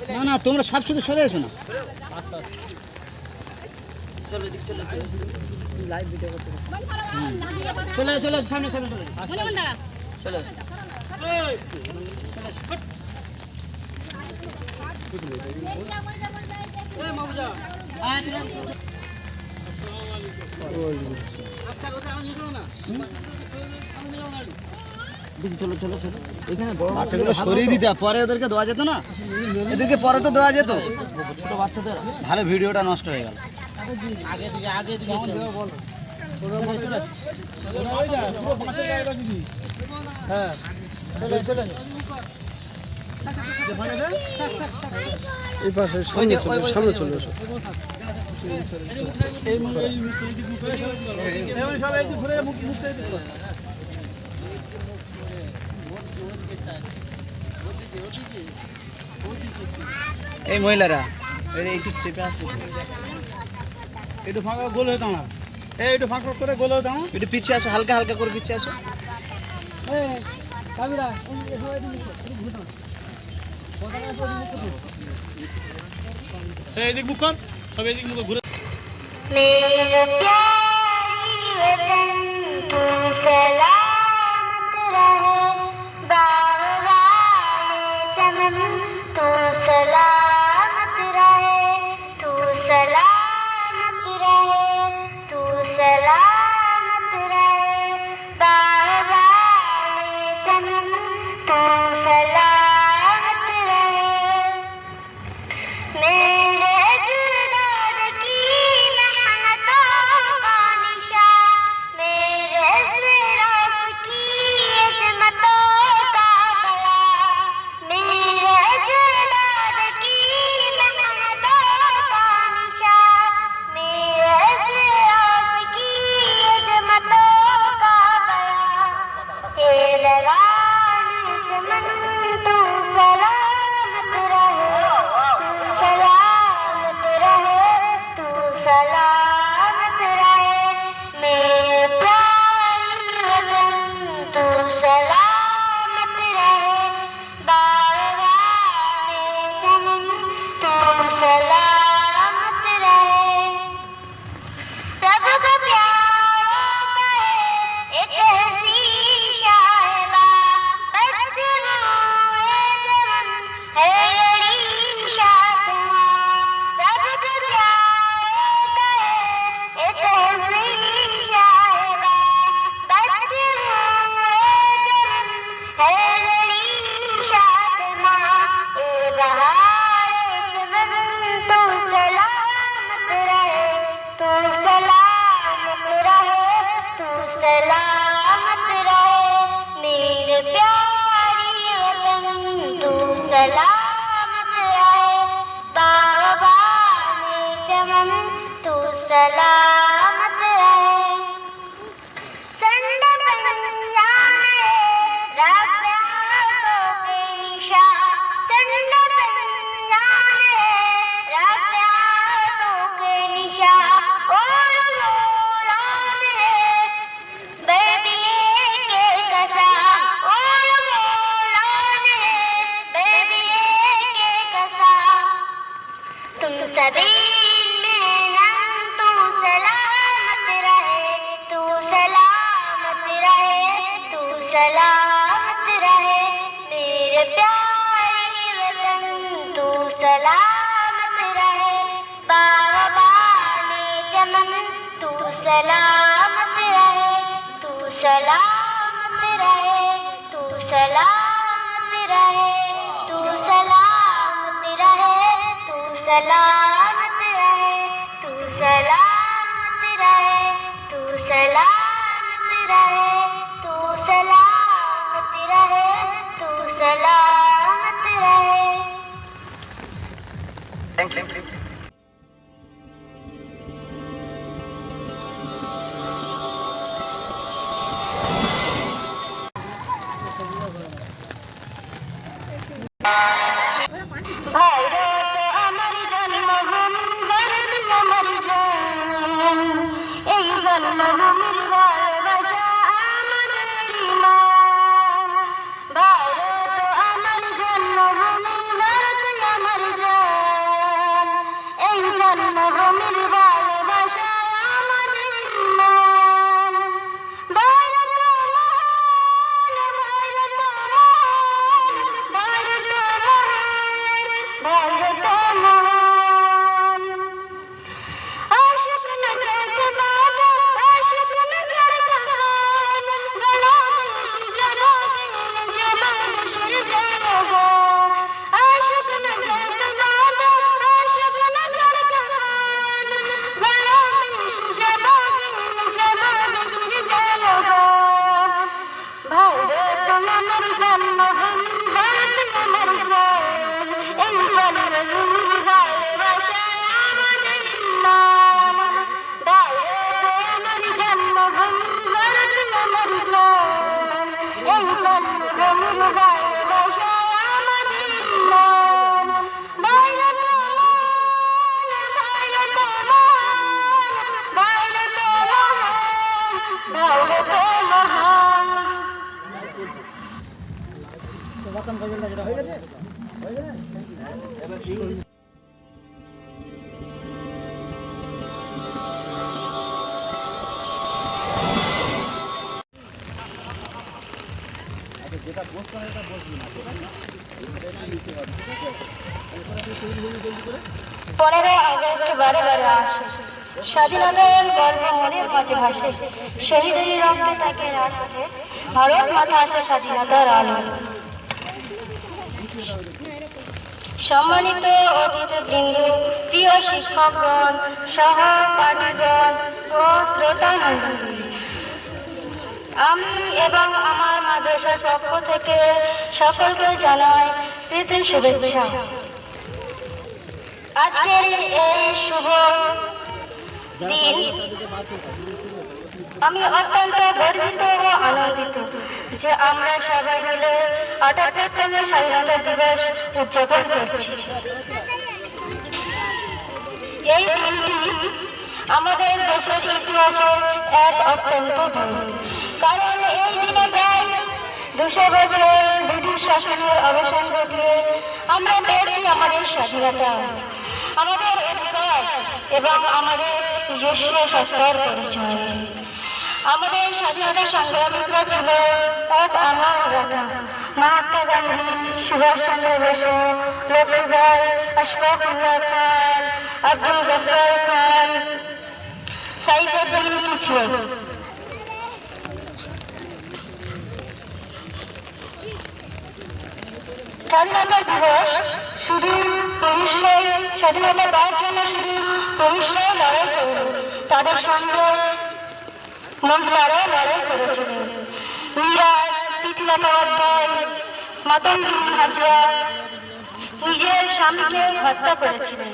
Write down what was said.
না না তোমরা সব শুধু সরে এসো না লাইভ ভিডিও করছো চলে চলে সামনে সামনে চলে চলে চলো চলো চলো এখানে বাচ্চাগুলো সরিয়ে দিতে পরে ওদেরকে দেওয়া যেত না এদেরকে পরে তো দেওয়া যেত ছোট বাচ্চাদের ভালো ভিডিওটা নষ্ট হয়ে গেল আগে দিকে হ্যাঁ এই পাশে সামনে চলে এসো এই মহিলারা একটু চেপে আসো একটু ফাঁকা গোল হয়ে দাঁড়া একটু ফাঁকা করে গোল হয়ে দাঁড়া একটু পিছিয়ে আসো হালকা হালকা করে পিছিয়ে আসো এদিক মুখ কর সব এদিক মুখ ঘুরে जन्मभूमिर জন্মভূমির ভালোবাসা আমাদের নাম। ভারত মহান, ভারত মহান, ভারত মহান, ভারত মহান। আশিক নজর কে বাবা, আশিক নজর কহান, গলা বেশি জবাবে জবাবে জবাবে। আশিক নজর কে বাবা, আশিক নজর কহান, গলা বেশি জবাবে জবাবে জবাবে। ভারত আমার জন্মভূমি, ভারত আমার জান, এই জন্মভূমির ভালোবাসা আমাদের নাম। ভারত আমার জন্মভূমি, ভারত আমার জান, এই জন্মভূমির ভালোবাসা আমাদের নাম। ভারত মহান, ভারত মহান, ভারত মহান, ভারত মহান। পনেরোই আগস্ট বারে বারে আসে, স্বাধীনতার গর্ব মনের মাঝে ভাসে, শহীদের রক্তে থাকে রাজ ওঠে, ভারত মাতা আসে স্বাধীনতার আলো। সম্মানিত অতিথিবৃন্দ, প্রিয় শিক্ষকগণ, সহপাঠীগণ ও শ্রোতা মণ্ডলী, আমি এবং আমার মাদ্রাসার পক্ষ থেকে সকলকে জানাই প্রীতি শুভেচ্ছা। আজকের এই শুভ দিন আমি অত্যন্ত গর্বিত ও আনন্দিত যে আমরা সবাই মিলে ৭৮তম স্বাধীনতা দিবস উদযাপন করছি। এই দিনটি আমাদের দেশের ইতিহাসে এক অত্যন্ত দিন, কারণ এই দিনে প্রায় ২০০ বছর ব্রিটিশ শাসনের অবসান ঘটিয়ে আমরা পেয়েছি আমাদের স্বাধীনতা, আমাদের অধিকার এবং আমাদের নিজস্ব সত্তার পরিচয়। আমাদের স্বাধীনতা সংগ্রামীরা ছিল এক আমার গাথা। মহাত্মা গান্ধী, সুভাষ চন্দ্র বসু, লক্ষ্মীবাই, আশফাকুল্লাহ খান, আব্দুল গফর খান, সাইফুদ্দিন কিছু। স্বাধীনতা দিবস শুধু পুরুষরাই স্বাধীনতা পাওয়ার জন্য শুধু পুরুষরাই লড়াই করল, তাদের সঙ্গে মহিলারাও লড়াই করেছিলেন। মিরাজ, প্রীতিলতা অধ্যায়, মাতঙ্গিনী হাজরা নিজের স্বামীকে হত্যা করেছিলেন।